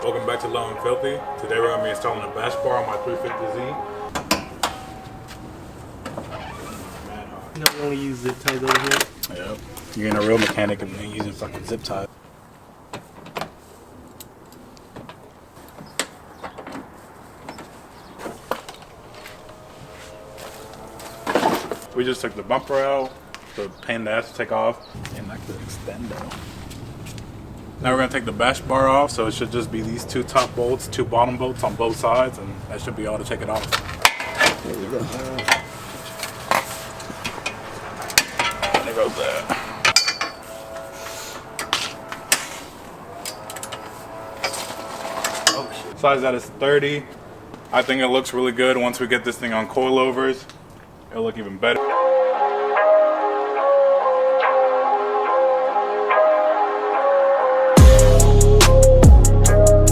Welcome back to Low and Filthy. Today we're going to be installing a bash bar on my 350Z. You know, we only use zip ties over here. Yep. You're in a real mechanic and you're using fucking zip ties. We just took the bumper out, the pin that has to take off, and like the extendo. Now we're going to take the bash bar off, so it should just be these two top bolts, two bottom bolts on both sides, and that should be all to take it off. There we go. There goes that. Oh shit. Size that is 30. I think it looks really good once we get this thing on coilovers. It'll look even better.